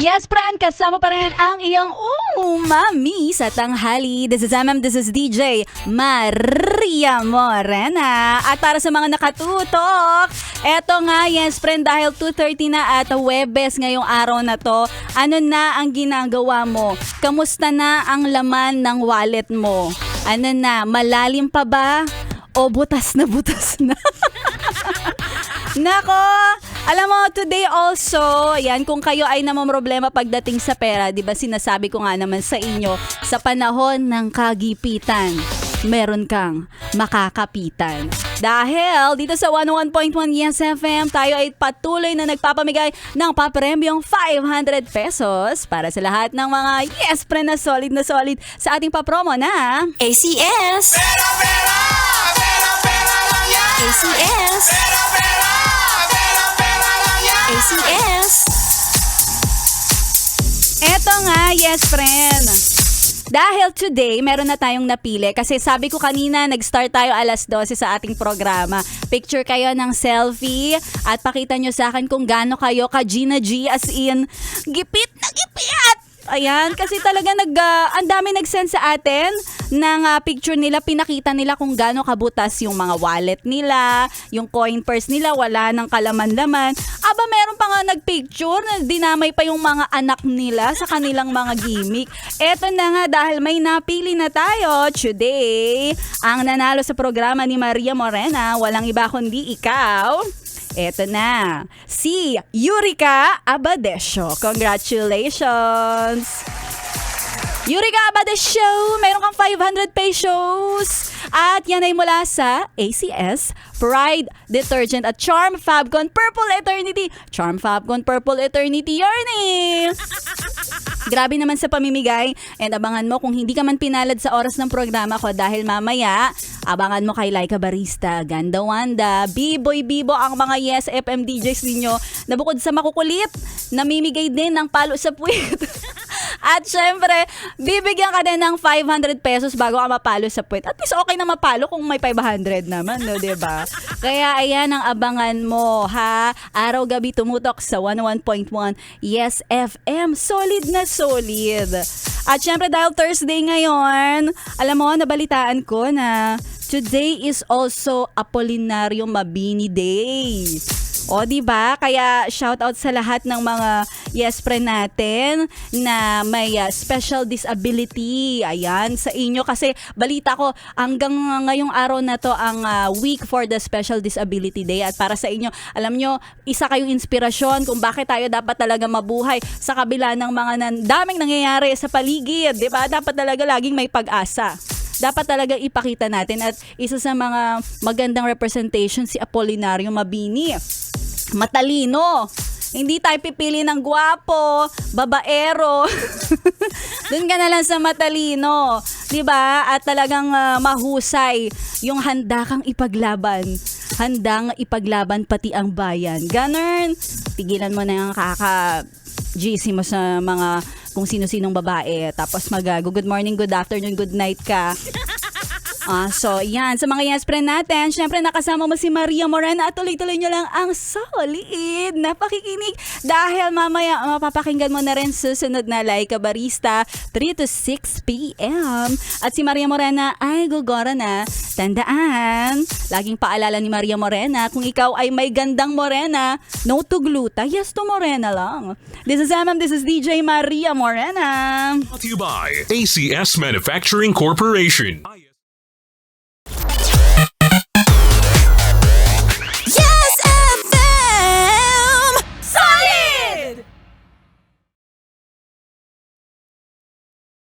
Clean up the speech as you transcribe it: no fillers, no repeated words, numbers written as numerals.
Yes, Fran, kasama pa rin ang iyong umami sa tanghali. This is this is DJ Maria Morena. At para sa mga nakatutok, eto nga, yes, friend, dahil 2:30 na at Huwebes ngayong araw na to, ano na ang ginagawa mo? Kamusta na ang laman ng wallet mo? Ano na, malalim pa ba? O butas na butas na? Nako, alam mo, today also, ayan, kung kayo ay namomroblema pagdating sa pera, di ba sinasabi ko nga naman sa inyo, sa panahon ng kagipitan, meron kang makakapitan. Dahil dito sa 101.1 Yes FM, tayo ay patuloy na nagpapamigay ng papremyong 500 pesos para sa lahat ng mga yes friend na solid sa ating papromo na ACS! Pera, pera! Pera, pera lang yan! ACS! Pera, pera! Pera, pera lang yan! ACS! Eto nga, yes friend. Dahil today, meron na tayong napili kasi sabi ko kanina, nag-start tayo alas 12 sa ating programa. Picture kayo ng selfie at pakita nyo sa akin kung gaano kayo ka Gina G, as in, gipit na gipit! Ayan, kasi talaga ang dami nag-send sa atin ng picture nila, pinakita nila kung gaano kabutas yung mga wallet nila, yung coin purse nila, wala nang kalaman-laman. Aba, meron pa nga nag-picture na dinamay pa yung mga anak nila sa kanilang mga gimmick. Eto na nga, dahil may napili na tayo today, ang nanalo sa programa ni Maria Morena, walang iba kundi ikaw. Eto na, si Yurika Abadesio. Congratulations! Yurika Abadesio, mayroon kang 500 pesos. At yan ay mula sa ACS, Pride Detergent at Charm Fabcon Purple Eternity. Charm Fabcon Purple Eternity Yarny! Grabe naman sa pamimigay, and abangan mo kung hindi ka man pinalad sa oras ng programa ko dahil mamaya, abangan mo kay Laika Barista, Ganda Wanda, B-Boy Bibo, ang mga Yes FM DJs ninyo na bukod sa makukulit, namimigay din ng palo sa puwit. At syempre, bibigyan ka din ng 500 pesos bago ka mapalo sa puwit. At least okay na mapalo kung may 500 naman, no, diba? Kaya ayan ang abangan mo, ha? Araw-gabi tumutok sa 101.1 Yes FM. Solid na solid. At syempre, dahil Thursday ngayon, alam mo, nabalitaan ko na today is also Apolinario Mabini Day. O, diba? Kaya shoutout sa lahat ng mga yes friend natin na may special disability. Ayan, sa inyo. Kasi balita ko, hanggang ngayong araw na to ang week for the Special Disability Day. At para sa inyo, alam nyo, isa kayong inspirasyon kung bakit tayo dapat talaga mabuhay sa kabila ng mga daming nangyayari sa paligid. Diba? Dapat talaga laging may pag-asa. Dapat talaga ipakita natin. At isa sa mga magandang representation si Apolinario Mabini. Matalino. Hindi tayo pipili ng gwapo, babaero. Doon ka na lang sa matalino. 'Di ba? At talagang mahusay yung handa kang ipaglaban. Handang ipaglaban pati ang bayan. Ganun. Tigilan mo na yung GC mo sa mga kung sino-sinong babae. Tapos good morning, good afternoon, good night ka. So, yan. Sa mga yes friend natin, syempre nakasama mo si Maria Morena at tuloy-tuloy nyo lang ang solid na pakikinig dahil mamaya mapapakinggan mo na rin susunod na Laika Barista 3 to 6 p.m. At si Maria Morena ay gugora na. Tandaan, laging paalala ni Maria Morena, kung ikaw ay may gandang morena, no to gluta, yes to morena lang. This is DJ Maria Morena. Brought to you by ACS Manufacturing Corporation.